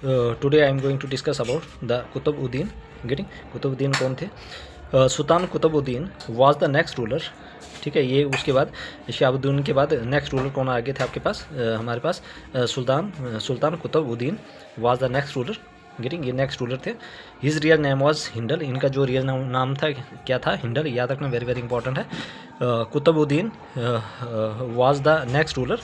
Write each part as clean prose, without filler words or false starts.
Today I am going to discuss about the Qutbuddin. Getting Qutbuddin कौन थे? Sultan Qutbuddin was the next ruler. ठीक है, ये उसके बाद शहाबुद्दीन के बाद नेक्स्ट रूलर कौन आगे थे आपके पास? हमारे पास sultan Qutbuddin was the next ruler. Getting ये नेक्स्ट रूलर थे। His real name was Hindal. इनका जो रियल नाम था क्या था? हिंडल। याद रखना, वेरी वेरी इंपॉर्टेंट है। Qutbuddin was the next ruler.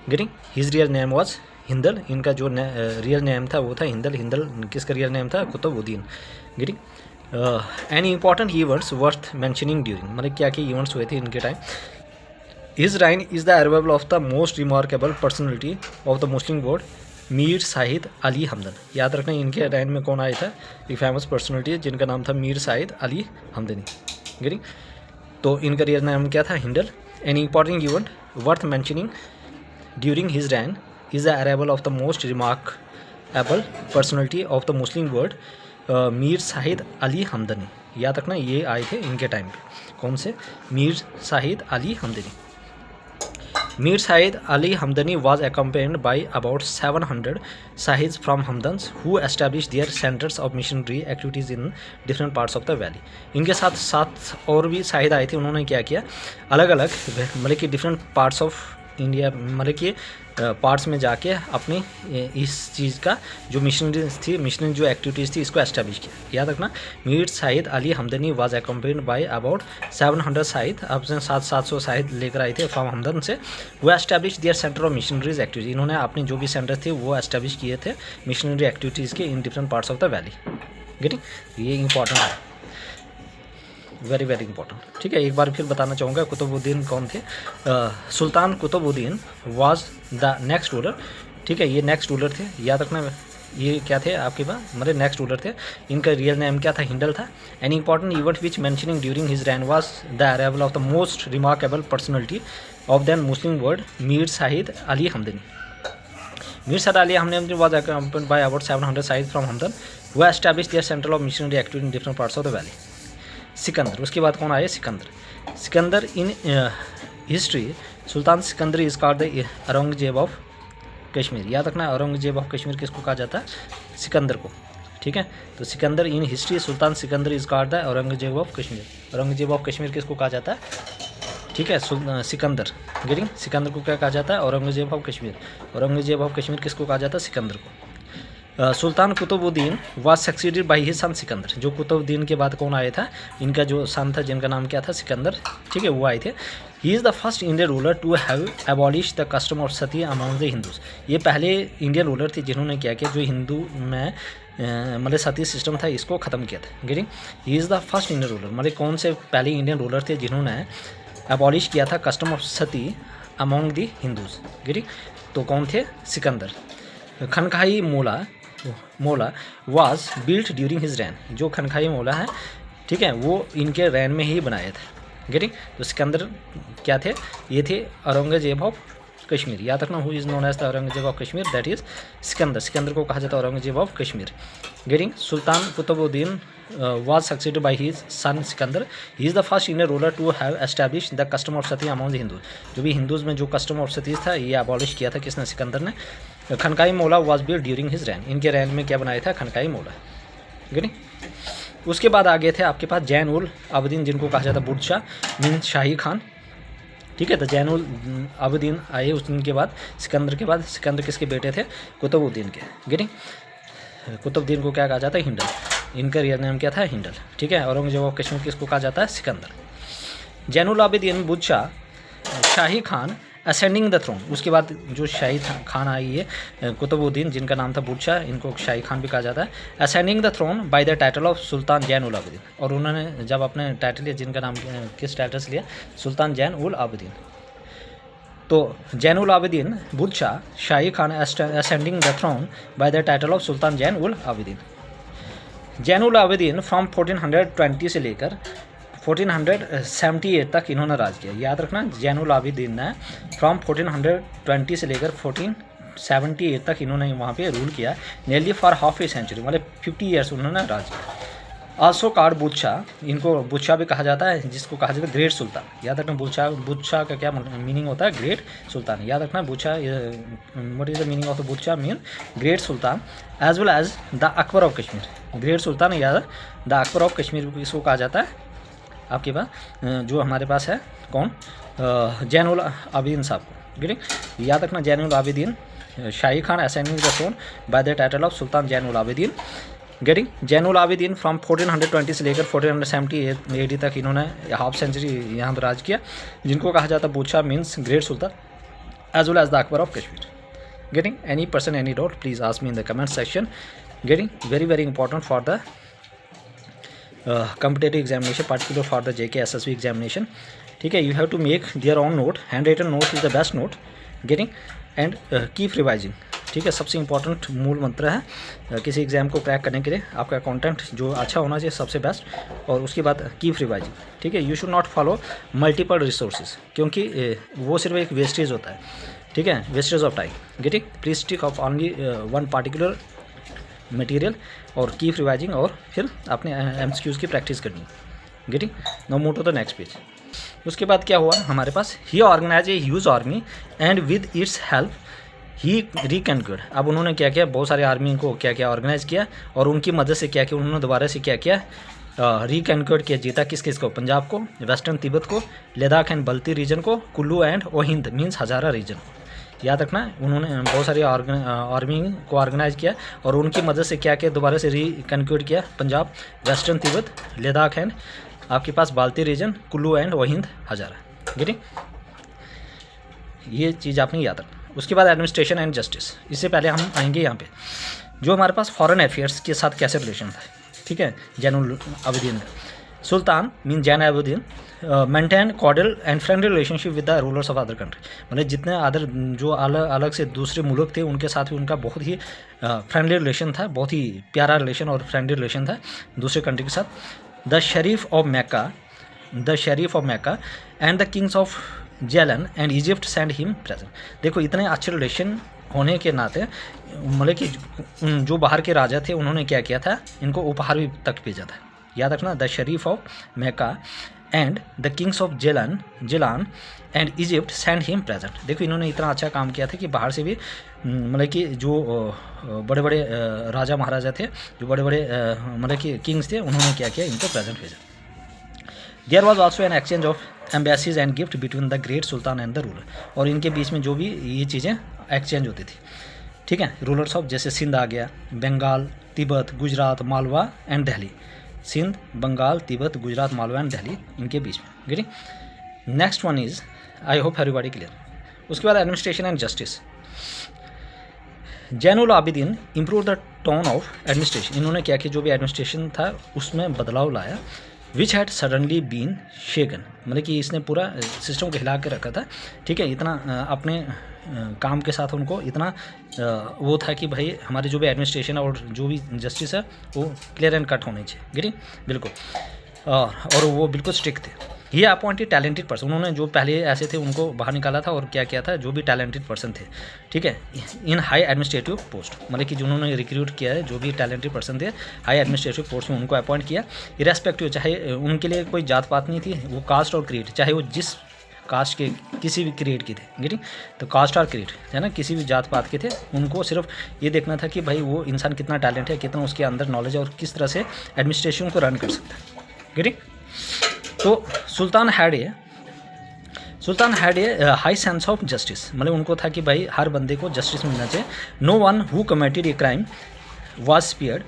Getting his real name was Hindal. इनका जो रियल नेम था वो था हिंदल। हिंदल किसका रियल नेम था? Qutbuddin. Getting any important events worth mentioning during, मतलब क्या क्या इवेंट्स हुए थे इनके time. His reign is the arrival of the most remarkable personality of the Muslim world Mir Shahid Ali Hamadan. याद रखना, इनके राइन में कौन आया था? एक फेमस पर्सनैलिटी जिनका नाम था मीर साहिद अली हमदनी। गेटिंग तो इनका रियल नाम क्या था? Hindal. Any important event worth mentioning during his reign is the arrival of the most remarkable personality of the Muslim world Mir Shahid Ali Hamadani. याद रखना, ये आए थे इनके टाइम पे। कौन से? Mir Shahid Ali Hamadani. Mir Shahid Ali Hamadani was accompanied by about 700 Sahids from Hamdans who established their centers of missionary activities in different parts of the valley। इनके साथ साथ और भी शाहिद आए थे। उन्होंने क्या किया? अलग अलग मतलब कि डिफरेंट पार्ट्स ऑफ इंडिया, मतलब कि पार्ट्स में जाके अपनी इस चीज़ का जो मिशनरीज थी, मिशनरी जो एक्टिविटीज़ थी, इसको एस्टेब्लिश किया। याद रखना, Mir Shahid Ali Hamadani was accompanied by about 700 Sayyid. अपने 700 साहिद लेकर आए थे फ्रॉम हमदन से। वो establish their centre of missionaries activities. इन्होंने अपने जो भी सेंटर थे वो एस्टेब्लिश किए थे मिशनरी एक्टिविटीज़ के इन different parts of the valley. Getting ये इंपॉर्टेंट है, वेरी वेरी इंपॉर्टेंट। ठीक है, एक बार फिर बताना चाहूँगा कुतुबुद्दीन कौन थे। Sultan Qutbuddin was the next ruler. ठीक है, ये नेक्स्ट रूलर थे। याद रखना, ये क्या थे आपके पास? मतलब नेक्स्ट रूलर थे। इनका रियल नेम क्या था? हिंडल था। An important event which mentioning during his reign was the arrival of the most remarkable personality of than Muslim world Mir Shahid Ali Hamadani. Mir Shahid Ali Hamadani was accompanied by about 700 Sayyid from Hamadan वो establish their centre of missionary activity in different parts of the valley. Sikandar, उसके बाद कौन आए? Sikandar. Sikandar in history sultan Sikandar is called the Aurangzeb of Kashmir. याद रखना, Aurangzeb of Kashmir किसको कहा जाता है? सिकंदर को। ठीक है, तो Sikandar in history sultan Sikandar is called the Aurangzeb of Kashmir. Aurangzeb of Kashmir किसको कहा जाता है? ठीक है, सिकंदर। गेटिंग सिकंदर को क्या कहा जाता है? औरंगजेब ऑफ कश्मीर। औरंगजेब ऑफ कश्मीर किसको कहा जाता है? सिकंदर को। Sultan Qutbuddin was succeeded by his son Sikandar. जो कुतुबुद्दीन के बाद कौन आया था? इनका जो सन था जिनका नाम क्या था? सिकंदर। ठीक है, वो आए थे। He is the first Indian ruler to have abolish the custom of sati among the Hindus. ये पहले इंडियन रूलर थे जिन्होंने क्या किया? जो हिंदू में मतलब सती सिस्टम था, इसको ख़त्म किया था। Getting he is the first Indian ruler, मतलब कौन से पहले इंडियन रूलर थे जिन्होंने एबॉलिश किया था custom of sati among the Hindus. Getting तो कौन थे? सिकंदर। खनकाई मोला वाज बिल्ट ड्यूरिंग हिज रैन। जो खनखाई मोला है, ठीक है, वो इनके रैन में ही बनाया था। गेटिंग तो सिकंदर क्या थे? ये थे औरंगजेब ऑफ कश्मीर। याद रखना, who is known as the Aurangzeb of Kashmir, that is Sikandar. Sikandar को कहा जाता है Aurangzeb of Kashmir. Getting Sultan Qutbuddin was succeeded by his son Sikandar. He is the first Indian ruler to have establish the custom of sati among the Hindus. जो भी हिंदूज़ में जो कस्टम ऑफ सती था, ये अबॉलिश किया था किसने? सिकंदर ने। खनकाई मोला वाज बिल्ट ड्यूरिंग हिज रैन। इनके रैन में क्या बनाया था? खनकाई मोला। गेटिंग उसके बाद आगे थे आपके पास जैन उल आबदीन, जिनको कहा जाता बुड्ढ शाह मीन शाही खान। ठीक है, तो जैन उल आबदीन आए उनके बाद सिकंदर के बाद। सिकंदर किसके बेटे थे? कुतुबुद्दीन के। गेटिंग कुतुबुद्दीन को क्या कहा जाता है? हिंडल। इनका रियल नेम क्या था? हिंडल। ठीक है, औरंगजेब ऑफ कश्मीर किसको कहा जाता है? Sikandar. Zainul Abidin Bud Shah Shahi Khan ascending the throne. उसके बाद जो शाही खान आई है कुतुबुद्दीन, जिनका नाम था बुड्ढ शाह, इनको शाही खान भी कहा जाता है। Ascending the throne by the title of sultan Zain ul Abidin. और उन्होंने जब अपने टाइटल लिया, जिनका नाम किस टाइटल से लिया? सुल्तान जैन उल आबिदीन। तो Zain ul Abidin Bud Shah Shahi Khan ascending the throne by the title of sultan Zain ul Abidin. Zain ul Abidin from 1420 से लेकर 1478 तक इन्होंने राज किया। याद रखना, जैन उल आबिदीन ने फ्रॉम 1420 से लेकर 1478 तक इन्होंने वहाँ पे रूल किया। Nearly for half a century, मतलब 50 ईयर्स उन्होंने राज किया। आल्सो कार्ड बुच्चा, इनको बुच्चा भी कहा जाता है, जिसको कहा जाता है ग्रेट सुल्तान। याद रखना बुच्चा का क्या मीनिंग होता है, ग्रेट सुल्तान। याद रखना बुच्चा, what is the meaning of the बुच्चा, mean great sultan. As well as the Akbar of Kashmir, great sultan या द अकबर ऑफ कश्मीर इसको कहा जाता है। आपके पास जो हमारे पास है कौन, जैनुल आबिदीन साहब को, ठीक है। याद रखना Zainul Abidin, Shahi Khan assigning the throne by the title of sultan Zainul Abidin. Getting Zainul Abidin from 1420 से लेकर 1470 AD तक इन्होंने हाफ सेंचुरी यहाँ पर राज किया, जिनको कहा जाता है बुच्चा means great sultan, as well as the Akbar of Kashmir. Getting any person any doubt please ask me in the comment section. Getting very very important for the competitive examination, particular for the JK SSB examination, ठीक है। you have to make their own note, handwritten note is the best note, getting and keep revising, ठीक है। सबसे important मूल मंत्र है किसी exam को क्रैक करने के लिए, आपका कंटेंट जो अच्छा होना चाहिए सबसे बेस्ट, और उसके बाद कीप रिवाइजिंग, ठीक है। You should not follow multiple resources, क्योंकि वो सिर्फ एक वेस्टेज होता है, ठीक है, wastage of time. Getting please stick of only one particular material और कीप रिवाइजिंग, और फिर अपने MCQs की प्रैक्टिस करनी। Getting no move to the next page. उसके बाद क्या हुआ हमारे पास, he organise a huge army and with its help he reconquered. अब उन्होंने क्या किया, बहुत सारे आर्मी को क्या क्या ऑर्गेनाइज किया, और उनकी मदद से क्या किया, उन्होंने दोबारा से क्या किया, रिकन्क्वर्ड किया, जीता किस किस को, पंजाब को, वेस्टर्न तिब्बत को, लद्दाख एंड बल्ती रीजन को, Kullu and Ohind means Hazara region को। याद रखना उन्होंने बहुत सारी आर्मी को ऑर्गेनाइज किया, और उनकी मदद से क्या किया, दोबारा से रिकन्क्वर्ड किया, Punjab, western Tibet, Ladakh and आपके पास Balti region, Kullu and Ohind, Hazara. Getting ये चीज़ आपने याद रखना। उसके बाद एडमिनिस्ट्रेशन एंड जस्टिस, इससे पहले हम आएंगे यहाँ पे जो हमारे पास फॉरेन अफेयर्स के साथ कैसे रिलेशन था, ठीक है। Zainul Abidin sultan mean Zain Abidin maintain cordial and friendly relationship with the rulers of other country, मतलब जितने अदर जो अलग अलग से दूसरे मुल्क थे उनके साथ भी उनका बहुत ही फ्रेंडली रिलेशन था, बहुत ही प्यारा रिलेशन और फ्रेंडली रिलेशन था दूसरे कंट्री के साथ। The Sharif of Mecca and the kings of Ceylon and Egypt send him present. देखो इतने अच्छे रिलेशन होने के नाते मतलब कि जो बाहर के राजा थे उन्होंने क्या किया था, इनको उपहार भी तक भेजा था। याद रखना the Sharif of Mecca and the kings of Ceylon and Egypt send him present. देखो इन्होंने इतना अच्छा काम किया था कि बाहर से भी मतलब कि जो बड़े बड़े राजा महाराजा थे, जो बड़े बड़े मतलब कि किंग्स थे, उन्होंने क्या किया, इनको प्रेजेंट भेजा। There was also an exchange of embassies and gift between the great sultan and the ruler, और इनके बीच में जो भी ये चीज़ें एक्सचेंज होती थी, ठीक है। रूलर्स ऑफ जैसे सिंध आ गया, बंगाल, तिब्बत, गुजरात, मालवा एंड दिल्ली, सिंध, बंगाल, तिब्बत, गुजरात, मालवा एंड दिल्ली, इनके बीच में। Getting next one is, I hope everybody clear. उसके बाद administration and justice. Zainul Abidin improve the tone of administration, इन्होंने क्या किया, जो भी एडमिनिस्ट्रेशन था उसमें बदलाव लाया। विच हैड सडनली बीन शेकन, मतलब कि इसने पूरा सिस्टम को हिला के रखा था, ठीक है। इतना अपने काम के साथ उनको इतना वो था कि भाई हमारे जो भी एडमिनिस्ट्रेशन है और जो भी जस्टिस है वो क्लियर एंड कट होने चाहिए, गेटिंग बिल्कुल, और वो बिल्कुल स्ट्रिक्ट थे। ये अपॉइंटेड टैलेंटेड पर्सन, उन्होंने जो पहले ऐसे थे उनको बाहर निकाला था, और क्या किया था, जो भी टैलेंटेड पर्सन थे, ठीक है, इन हाई एडमिनिस्ट्रेटिव पोस्ट, मतलब कि जिन्होंने रिक्रूट किया है जो भी टैलेंटेड पर्सन थे हाई एडमिनिस्ट्रेटिव पोस्ट में उनको अपॉइंट किया। इरेस्पेक्टिव, चाहे उनके लिए कोई जात पात नहीं थी, वो कास्ट और क्रीड, चाहे वो जिस कास्ट के किसी भी क्रीड के थे, गेटिंग, तो कास्ट और क्रीड है ना, किसी भी जात पात के थे, उनको सिर्फ ये देखना था कि भाई वो इंसान कितना टैलेंट है, कितना उसके अंदर नॉलेज है, और किस तरह से एडमिनिस्ट्रेशन को रन कर सकता है, गेटिंग। तो sultan had a high sense of justice, मतलब उनको था कि भाई हर बंदे को जस्टिस मिलना चाहिए। No one who committed a crime was spared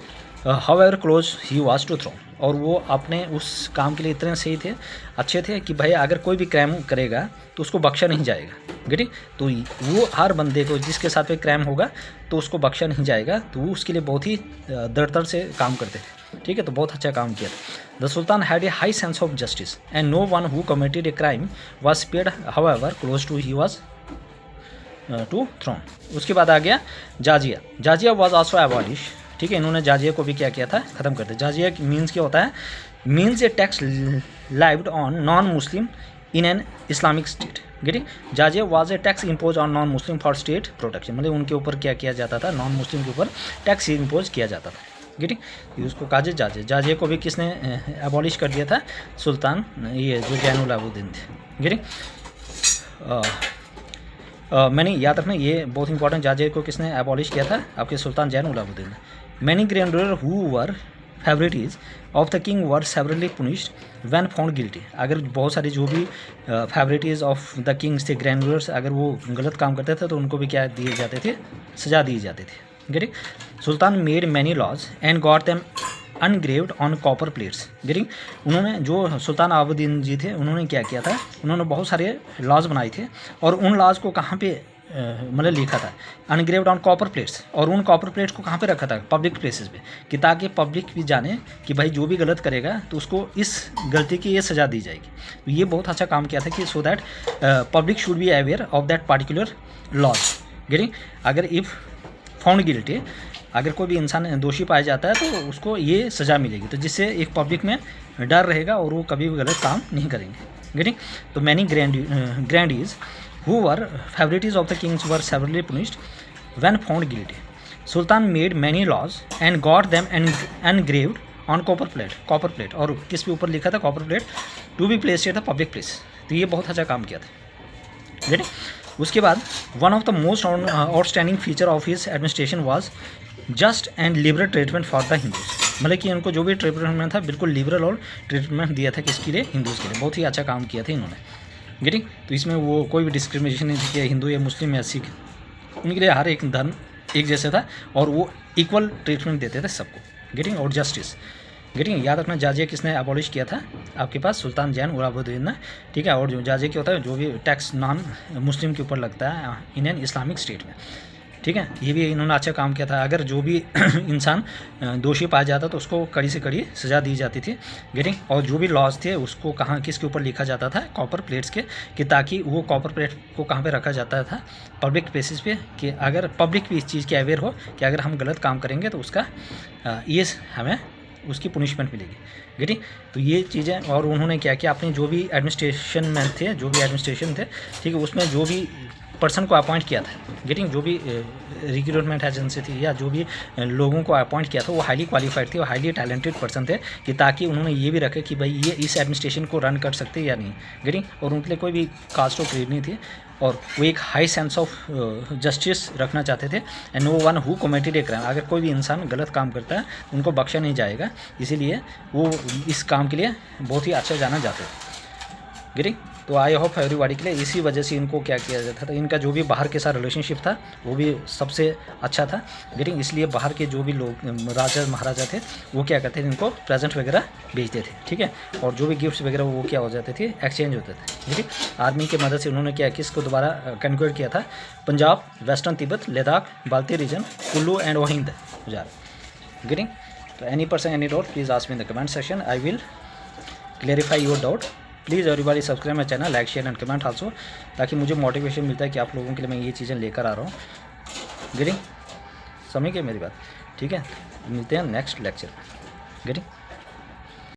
however close he was to throne, और वो अपने उस काम के लिए इतने सही थे, अच्छे थे कि भाई अगर कोई भी क्राइम करेगा तो उसको बख्शा नहीं जाएगा, गेटिंग। तो वो हर बंदे को जिसके साथ भी क्राइम होगा तो उसको बख्शा नहीं जाएगा, तो वो उसके लिए बहुत ही दृढ़ता से काम करते थे, ठीक है। तो बहुत अच्छा काम किया था। The sultan had a high sense of justice and no one who committed a crime was spared however close to he was to throne. उसके बाद आ गया जाजिया वाज आल्सो एबॉलिश, ठीक है। इन्होंने जाजिया को भी क्या किया था, ख़त्म कर दिया। जाजिया मीन्स क्या होता है, means a tax lived on non Muslim in an Islamic state, getting. Jizya was a tax impose on non Muslim for state protection, मतलब उनके ऊपर क्या किया जाता था, नॉन मुस्लिम के ऊपर टैक्स इम्पोज किया जाता था, गेटिंग। उसको काजे जाजे को भी किसने एबॉलिश कर दिया था? सुल्तान ये जो जैनुल आबदीन थे। गेटिंग। मैंने याद रखना ये बहुत इंपॉर्टेंट, जाजे को किसने एबॉलिश किया था? आपके सुल्तान जैनुल आबदीन ने। Many grand ruler who were favourites of the king were severely punished when found guilty. अगर बहुत सारे जो भी फेवरेटिज ऑफ द किंग्स थे, ग्रैंड रूलर्स, अगर वो गलत काम करते थे तो उनको भी क्या दिए जाते थे? सजा दिए जाते थे। Getting. Sultan made many laws and got them engraved on copper plates. Getting. उन्होंने जो सुल्तान आबदीन जी थे उन्होंने क्या किया था? उन्होंने बहुत सारे लॉज बनाए थे और उन लॉज को कहाँ पे मतलब लिखा था? अनग्रेव्ड ऑन कॉपर प्लेट्स। और उन कॉपर प्लेट्स को कहाँ पे रखा था? पब्लिक प्लेसेस पे, कि ताकि पब्लिक भी जाने कि भाई जो भी गलत करेगा तो उसको इस गलती की ये सज़ा दी जाएगी। तो ये बहुत अच्छा काम किया था कि so that public should be aware of that particular laws. Getting. अगर इफ़ फाउंड गिल्टी, अगर कोई भी इंसान दोषी पाया जाता है तो उसको ये सज़ा मिलेगी, तो जिससे एक पब्लिक में डर रहेगा और वो कभी भी गलत काम नहीं करेंगे। गेटिंग। तो many ग्रैंडीज who were favorites of the kings were severely punished when found guilty. Sultan made many laws and got them engraved on copper plate, और किस पे ऊपर लिखा था? Copper plate, to be placed at the public place. तो ये बहुत अच्छा काम किया था। गेटिंग। उसके बाद one of the most outstanding feature of his administration was just and liberal treatment for the Hindus. मतलब कि उनको जो भी ट्रीटमेंट था बिल्कुल लिबरल और ट्रीटमेंट दिया था किसके लिए? हिंदूज़ के लिए। बहुत ही अच्छा काम किया था इन्होंने। गेटिंग। तो इसमें वो कोई भी डिस्क्रिमिनेशन नहीं थी कि हिंदू या मुस्लिम या सिख, उनके लिए हर एक धर्म एक जैसा था और वो इक्वल ट्रीटमेंट देते थे सबको। गेटिंग। और जस्टिस। गेटिंग। याद रखना जाजिया किसने एबॉलिश किया था? आपके पास सुल्तान जैन आबदीन ने। ठीक है। और जो जाजिया क्या होता है? जो भी टैक्स नॉन मुस्लिम के ऊपर लगता है इन एन इस्लामिक स्टेट में। ठीक है। ये भी इन्होंने अच्छा काम किया था। अगर जो भी इंसान दोषी पाया जाता तो उसको कड़ी से कड़ी सज़ा दी जाती थी। गेटिंग। और जो भी लॉज थे उसको कहाँ किसके ऊपर लिखा जाता था? कॉपर प्लेट्स के, कि ताकि वो कॉपर प्लेट को कहाँ पे रखा जाता था? पब्लिक प्लेसेस पे, कि अगर पब्लिक भी इस चीज़ के अवेयर हो कि अगर हम गलत काम करेंगे तो उसका ये हमें उसकी पुनिशमेंट मिलेगी। गेटिंग। तो ये चीज़ें, और उन्होंने क्या किया? अपने जो भी एडमिनिस्ट्रेशन में थे, जो भी एडमिनिस्ट्रेशन थे, ठीक है, उसमें जो भी पर्सन को अपॉइंट किया था, गेटिंग, जो भी रिक्रूटमेंट एजेंसी थी या जो भी लोगों को अपॉइंट किया था वो हाईली क्वालिफाइड थे और हाईली टैलेंटेड पर्सन थे, कि ताकि उन्होंने ये भी रखे कि भाई ये इस एडमिनिस्ट्रेशन को रन कर सकते या नहीं। गेटिंग। और उनके लिए कोई भी कास्ट ऑफ क्रीड नहीं थी और वो एक हाई सेंस ऑफ जस्टिस रखना चाहते थे। And no one who committed a crime, अगर कोई भी इंसान गलत काम करता है उनको बख्शा नहीं जाएगा, इसीलिए वो इस काम के लिए बहुत ही अच्छा जाना जाते थे। गेटिंग। तो आई होप एवरीबॉडी के लिए इसी वजह से इनको क्या किया जाता था? इनका जो भी बाहर के साथ रिलेशनशिप था वो भी सबसे अच्छा था। गेटिंग। इसलिए बाहर के जो भी लोग राजा महाराजा थे वो क्या करते थे? इनको प्रेजेंट वगैरह भेजते थे। ठीक है। और जो भी गिफ्ट्स वगैरह वो क्या हो जाते थे? एक्सचेंज होते थे। ठीक है। आर्मी की मदद से उन्होंने क्या किसको दोबारा कन्क्वेयर किया था? Punjab, western Tibet, Ladakh, Balti region, Kullu and Ohind Gujarat. Getting. तो any person any doubt please ask me in the comment section, I will clarify your doubt. Please everybody subscribe my channel, like share and comment also, ताकि मुझे motivation मिलता है कि आप लोगों के लिए मैं ये चीज़ें लेकर आ रहा हूँ। गेटिंग। समझ गए मेरी बात? ठीक है। मिलते हैं नेक्स्ट लेक्चर में। गेटिंग।